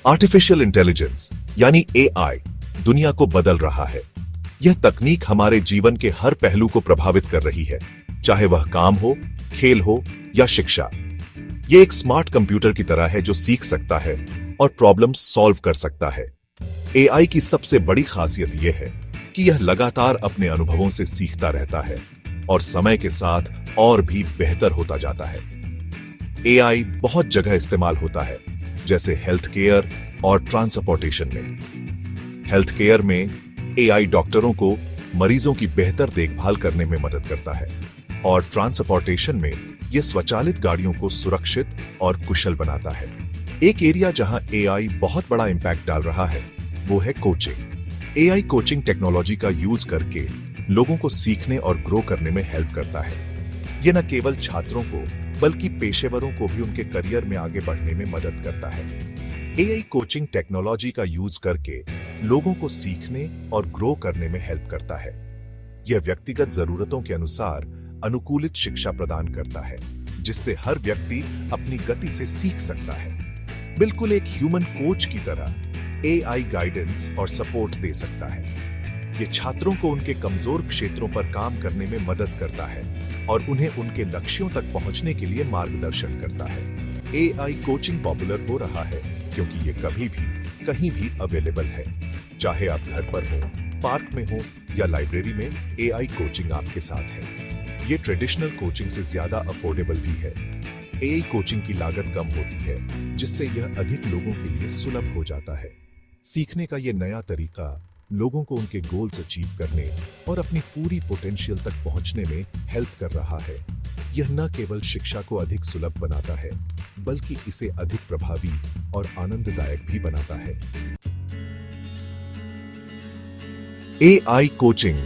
Artificial intelligence यानी AI दुनिया को बदल रहा है। यह तकनीक हमारे जीवन के हर पहलू को प्रभावित कर रही है, चाहे वह काम हो, खेल हो या शिक्षा। यह एक स्मार्ट कंप्यूटर की तरह है जो सीख सकता है और प्रॉब्लम्स सॉल्व कर सकता है। एआई की सबसे बड़ी खासियत यह है कि यह लगातार अपने अनुभवों से सीखता रहता है और समय के साथ और भी बेहतर होता जाता है। एआई बहुत जगह इस्तेमाल होता है, जैसे हेल्थ केयर और ट्रांसपोर्टेशन में। हेल्थ केयर में एआई डॉक्टरों को मरीजों की बेहतर देखभाल करने में मदद करता है और ट्रांसपोर्टेशन में यह स्वचालित गाड़ियों को सुरक्षित और कुशल बनाता है। एक एरिया जहां एआई बहुत बड़ा इंपैक्ट डाल रहा है वो है कोचिंग। एआई कोचिंग टेक्नोलॉजी का यूज करके लोगों को सीखने और ग्रो करने में हेल्प करता है। यह न केवल छात्रों को बल्कि पेशेवरों को भी उनके करियर में आगे बढ़ने में मदद करता है। एआई कोचिंग टेक्नोलॉजी का यूज करके लोगों को सीखने और ग्रो करने में हेल्प करता है। यह व्यक्तिगत जरूरतों के अनुसार अनुकूलित शिक्षा प्रदान करता है, जिससे हर व्यक्ति अपनी गति से सीख सकता है। बिल्कुल एक ह्यूमन कोच की तरह एआई गाइडेंस और सपोर्ट दे सकता है। यह छात्रों को उनके कमजोर क्षेत्रों पर काम करने में मदद करता है और उन्हें उनके लक्ष्यों तक पहुंचने के लिए मार्गदर्शन करता है। एआई कोचिंग पॉपुलर हो रहा है क्योंकि ये कभी भी कहीं भी अवेलेबल है। चाहे आप घर पर हो, पार्क में हो या लाइब्रेरी में, एआई कोचिंग आपके साथ है। ये ट्रेडिशनल कोचिंग से ज्यादा अफोर्डेबल भी है। एआई कोचिंग की लागत कम होती है, जिससे यह अधिक लोगों के लिए सुलभ हो जाता है। सीखने का यह नया तरीका लोगों को उनके गोल्स अचीव करने और अपनी पूरी पोटेंशियल तक पहुंचने में हेल्प कर रहा है। यह न केवल शिक्षा को अधिक सुलभ बनाता है, बल्कि इसे अधिक प्रभावी और आनंददायक भी बनाता है। एआई कोचिंग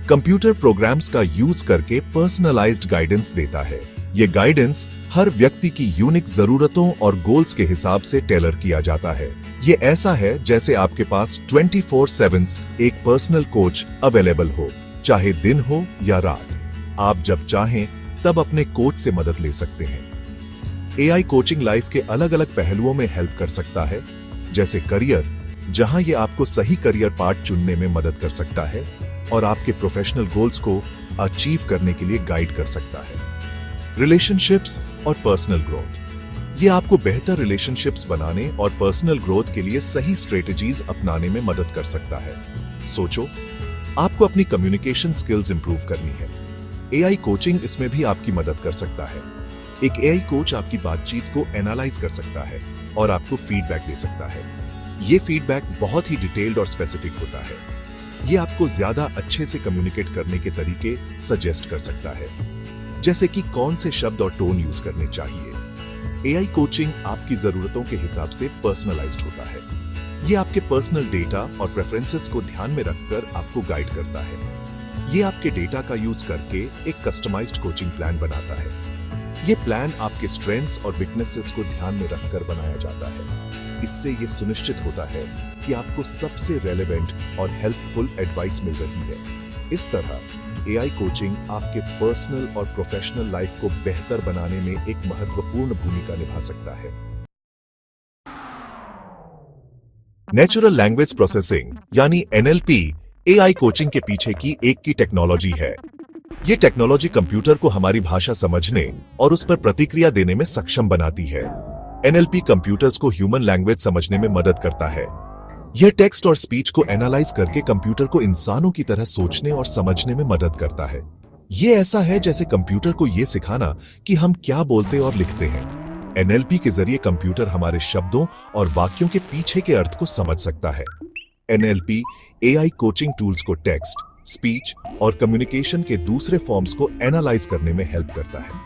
कंप्यूटर प्रोग्राम्स का यूज करके पर्सनलाइज्ड गाइडेंस देता है। यह गाइडेंस हर व्यक्ति की यूनिक जरूरतों और गोल्स के हिसाब से टेलर किया जाता है। यह ऐसा है जैसे आपके पास 24/7 एक पर्सनल कोच अवेलेबल हो, चाहे दिन हो या रात। आप जब चाहें तब अपने कोच से मदद ले सकते हैं। एआई कोचिंग लाइफ के अलग अलग पहलुओं में हेल्प कर सकता है, जैसे करियर, जहां यह आपको सही करियर पाथ चुनने में मदद कर सकता है और आपके प्रोफेशनल गोल्स को अचीव करने के लिए गाइड कर सकता है। रिलेशनशिप्स और पर्सनल ग्रोथ, ये आपको बेहतर रिलेशनशिप्स बनाने और पर्सनल ग्रोथ के लिए सही स्ट्रेटेजीज अपनाने में मदद कर सकता है। सोचो, आपको अपनी कम्युनिकेशन स्किल्स इंप्रूव करनी है। एआई कोचिंग इसमें भी आपकी मदद कर सकता है। एक एआई कोच आपकी बातचीत को एनालाइज कर सकता है और आपको फीडबैक दे सकता है। ये फीडबैक बहुत ही डिटेल्ड और स्पेसिफिक होता है। ये आपको ज्यादा अच्छे से कम्युनिकेट करने के तरीके सजेस्ट कर सकता है, जैसे कि कौन से शब्द और टोन यूज करने चाहिए। एआई कोचिंग आपकी जरूरतों के हिसाब से पर्सनलाइज्ड होता है। ये आपके पर्सनल डेटा और प्रेफरेंसेस को ध्यान में रखकर आपको गाइड करता है। ये आपके डेटा का यूज करके एक कस्टमाइज्ड कोचिंग प्लान बनाता है। ये प्लान आपके स्ट्रेंथ्स और वीकनेसेस को ध्यान में रखकर बनाया जाता है। इससे ये सुनिश्चित होता है कि आपको सबसे रेलेवेंट और हेल्पफुल एडवाइस मिल रही है। इस तरह एआई कोचिंग आपके पर्सनल और प्रोफेशनल लाइफ को बेहतर बनाने में एक महत्वपूर्ण भूमिका निभा सकता है। नेचुरल लैंग्वेज प्रोसेसिंग यानी एनएलपी एआई कोचिंग के पीछे की एक की टेक्नोलॉजी है। ये टेक्नोलॉजी कंप्यूटर को हमारी भाषा समझने और उस पर प्रतिक्रिया देने में सक्षम बनाती है। एनएलपी कंप्यूटर्स को ह्यूमन लैंग्वेज समझने में मदद करता है। यह टेक्स्ट और स्पीच को एनालाइज करके कंप्यूटर को इंसानों की तरह सोचने और समझने में मदद करता है। यह ऐसा है जैसे कंप्यूटर को यह सिखाना कि हम क्या बोलते और लिखते हैं। एनएलपी के जरिए कंप्यूटर हमारे शब्दों और वाक्यों के पीछे के अर्थ को समझ सकता है। एनएलपी एआई कोचिंग टूल्स को टेक्स्ट, स्पीच और कम्युनिकेशन के दूसरे फॉर्म्स को एनालाइज करने में हेल्प करता है।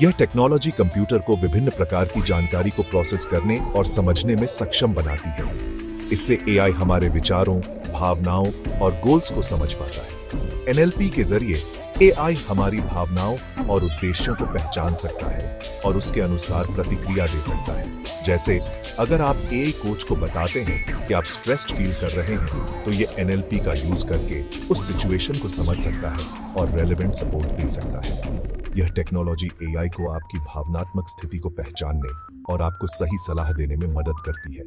यह टेक्नोलॉजी कंप्यूटर को विभिन्न प्रकार की जानकारी को प्रोसेस करने और समझने में सक्षम बनाती है। इससे एआई हमारे विचारों, भावनाओं और गोल्स को समझ पाता है। एनएलपी के जरिए एआई हमारी भावनाओं और उद्देश्यों को पहचान सकता है और उसके अनुसार प्रतिक्रिया दे सकता है। जैसे अगर आप एआई कोच को बताते हैं कि आप स्ट्रेस्ड फील कर रहे हैं, तो ये एनएलपी का यूज करके उस सिचुएशन को समझ सकता है और रेलेवेंट सपोर्ट दे सकता है। यह टेक्नोलॉजी एआई को आपकी भावनात्मक स्थिति को पहचानने और आपको सही सलाह देने में मदद करती है।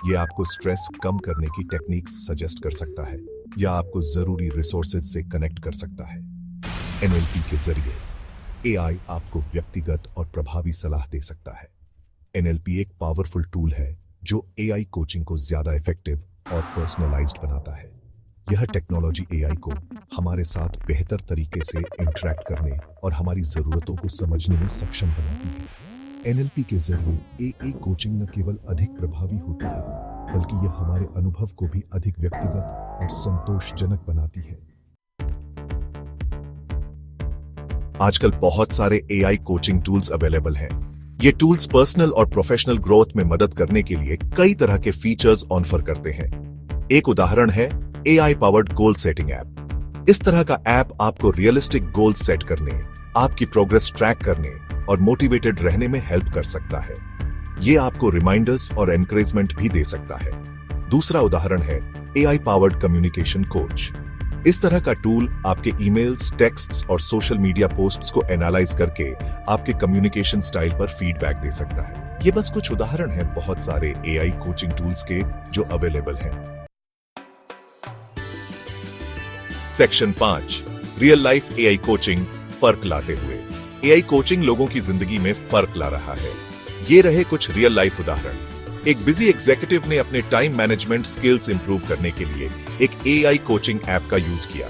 ये आपको स्ट्रेस कम करने की टेक्निक्स सजेस्ट कर सकता है या आपको जरूरी रिसोर्सेज से कनेक्ट कर सकता है। एनएलपी के जरिए एआई आपको व्यक्तिगत और प्रभावी सलाह दे सकता है। एनएलपी एक पावरफुल टूल है जो एआई कोचिंग को ज्यादा इफेक्टिव और पर्सनलाइज्ड बनाता है। यह टेक्नोलॉजी एआई को हमारे साथ बेहतर तरीके से इंटरैक्ट करने और हमारी जरूरतों को समझने में सक्षम बनाती है। एनएलपी के जरिए एआई कोचिंग न केवल अधिक प्रभावी होती है, बल्कि यह हमारे अनुभव को भी अधिक व्यक्तिगत और संतोषजनक बनाती है। आजकल बहुत सारे एआई कोचिंग टूल्स अवेलेबल हैं। ये टूल्स पर्सनल और प्रोफेशनल ग्रोथ में मदद करने के लिए कई तरह के फीचर्स ऑफर करते हैं। एक उदाहरण है AI powered goal setting app. इस तरह का ऐप आपको रियलिस्टिक गोल सेट करने, आपकी प्रोग्रेस ट्रैक करने और मोटिवेटेड रहने में हेल्प कर सकता है। ये आपको रिमाइंडर्स और एनकरेजमेंट भी दे सकता है। दूसरा उदाहरण है एआई पावर्ड कम्युनिकेशन कोच। इस तरह का टूल आपके ईमेल्स, टेक्स्ट्स और सोशल मीडिया पोस्ट्स को एनालाइज करके आपके कम्युनिकेशन स्टाइल पर फीडबैक दे सकता है। ये बस कुछ उदाहरण हैं बहुत सारे एआई कोचिंग टूल्स के जो अवेलेबल हैं। Section 5, real life AI coaching फर्क लाते हुए। एआई कोचिंग लोगों की जिंदगी में फर्क ला रहा है। ये रहे कुछ रियल लाइफ उदाहरण। एक बिजी एग्जीक्यूटिव ने अपने टाइम मैनेजमेंट स्किल्स इंप्रूव करने के लिए एक एआई कोचिंग ऐप का यूज किया।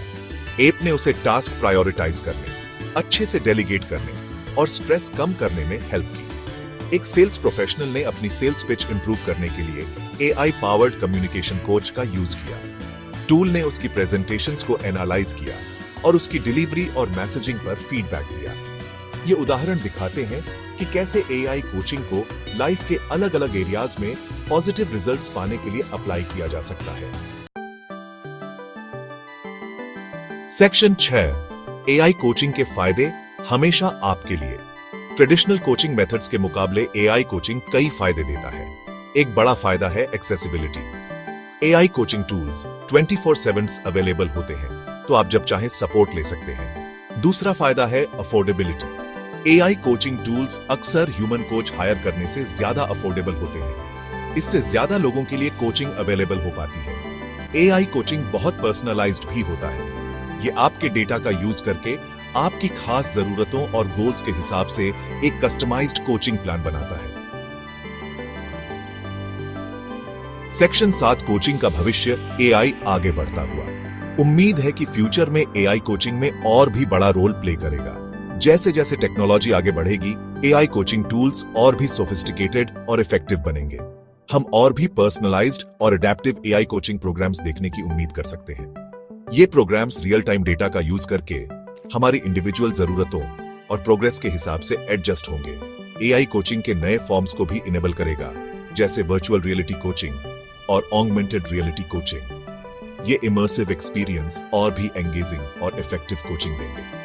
ऐप ने उसे टास्क प्रायोरिटाइज करने, अच्छे से डेलीगेट करने और स्ट्रेस कम करने में हेल्प की। एक सेल्स प्रोफेशनल ने अपनी सेल्स पिच इंप्रूव करने के लिए एआई पावर्ड कम्युनिकेशन कोच का यूज किया। टूल ने उसकी प्रेजेंटेशंस को एनालाइज किया और उसकी डिलीवरी और मैसेजिंग पर फीडबैक दिया। ये उदाहरण दिखाते हैं कि कैसे एआई कोचिंग को लाइफ के अलग अलग एरियाज में पॉजिटिव रिजल्ट्स पाने के लिए अप्लाई किया जा सकता है। सेक्शन 6, एआई कोचिंग के फायदे हमेशा आपके लिए। ट्रेडिशनल कोचिंग मेथड्स के मुकाबले एआई कोचिंग कई फायदे देता है। एक बड़ा फायदा है accessibility. AI coaching tools 24/7 available होते हैं, तो आप जब चाहें सपोर्ट ले सकते हैं। दूसरा फायदा है अफोर्डेबिलिटी। एआई कोचिंग टूल्स अक्सर ह्यूमन कोच हायर करने से ज्यादा अफोर्डेबल होते हैं। इससे ज्यादा लोगों के लिए कोचिंग अवेलेबल हो पाती है। एआई कोचिंग बहुत पर्सनलाइज्ड भी होता है। ये आपके डेटा का यूज करके आपकी खास जरूरतों और गोल्स के हिसाब से एक कस्टमाइज्ड कोचिंग प्लान बनाता है। सेक्शन 7, कोचिंग का भविष्य, एआई आगे बढ़ता हुआ। उम्मीद है कि फ्यूचर में एआई कोचिंग में और भी बड़ा रोल प्ले करेगा। जैसे जैसे टेक्नोलॉजी आगे बढ़ेगी, एआई कोचिंग टूल्स और भी सोफिस्टिकेटेड और इफेक्टिव बनेंगे। हम और भी पर्सनलाइज्ड और अडेप्टिव एआई कोचिंग प्रोग्राम्स देखने की उम्मीद कर सकते हैं। ये प्रोग्राम्स रियल टाइम डेटा का यूज करके हमारी इंडिविजुअल जरूरतों और प्रोग्रेस के हिसाब से एडजस्ट होंगे। एआई कोचिंग के नए फॉर्म्स को भी इनेबल करेगा, जैसे वर्चुअल रियलिटी कोचिंग और ऑगमेंटेड रियलिटी कोचिंग। ये इमर्सिव एक्सपीरियंस और भी एंगेजिंग और इफेक्टिव कोचिंग देंगे।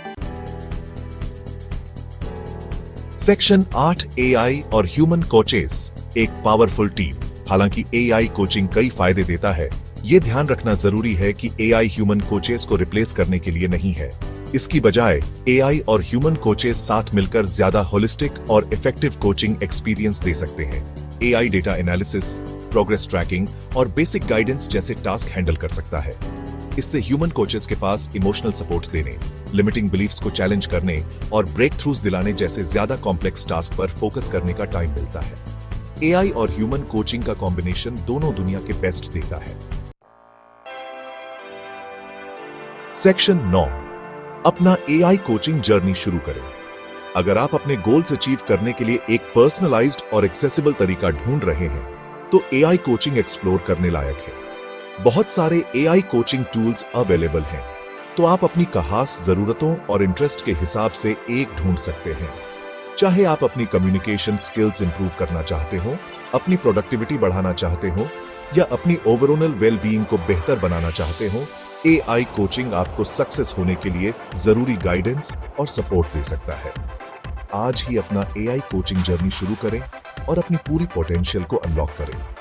सेक्शन 8, एआई और ह्यूमन कोचेस, एक पावरफुल टीम। हालांकि एआई कोचिंग कई फायदे देता है, ये ध्यान रखना जरूरी है कि एआई ह्यूमन कोचेस को रिप्लेस करने के लिए नहीं है। इसकी बजाय एआई और ह्यूमन कोचेस साथ मिलकर ज्यादा होलिस्टिक और इफेक्टिव कोचिंग एक्सपीरियंस दे सकते हैं। AI data analysis, progress tracking और बेसिक गाइडेंस जैसे टास्क हैंडल कर सकता है। इससे ह्यूमन कोचेस के पास इमोशनल सपोर्ट देने, लिमिटिंग बिलीफ्स को चैलेंज करने और ब्रेक थ्रूज दिलाने जैसे ज्यादा कॉम्प्लेक्स टास्क पर फोकस करने का टाइम मिलता है। एआई और ह्यूमन कोचिंग का कॉम्बिनेशन दोनों दुनिया के बेस्ट देता है। सेक्शन 9, अपना एआई कोचिंग जर्नी शुरू करें। अगर आप अपने गोल्स अचीव करने के लिए एक पर्सनलाइज्ड और एक्सेसिबल तरीका ढूंढ रहे हैं, तो एआई कोचिंग एक्सप्लोर करने लायक है। बहुत सारे एआई कोचिंग टूल्स अवेलेबल हैं, तो आप अपनी खास जरूरतों और इंटरेस्ट के हिसाब से एक ढूंढ सकते हैं। चाहे आप अपनी कम्युनिकेशन स्किल्स इंप्रूव करना चाहते हो, अपनी प्रोडक्टिविटी बढ़ाना चाहते हो या अपनी ओवरऑल वेलबीइंग को बेहतर बनाना चाहते हो, एआई कोचिंग आपको सक्सेस होने के लिए जरूरी गाइडेंस और सपोर्ट दे सकता है। आज ही अपना एआई कोचिंग जर्नी शुरू करें और अपनी पूरी पोटेंशियल को अनलॉक करें।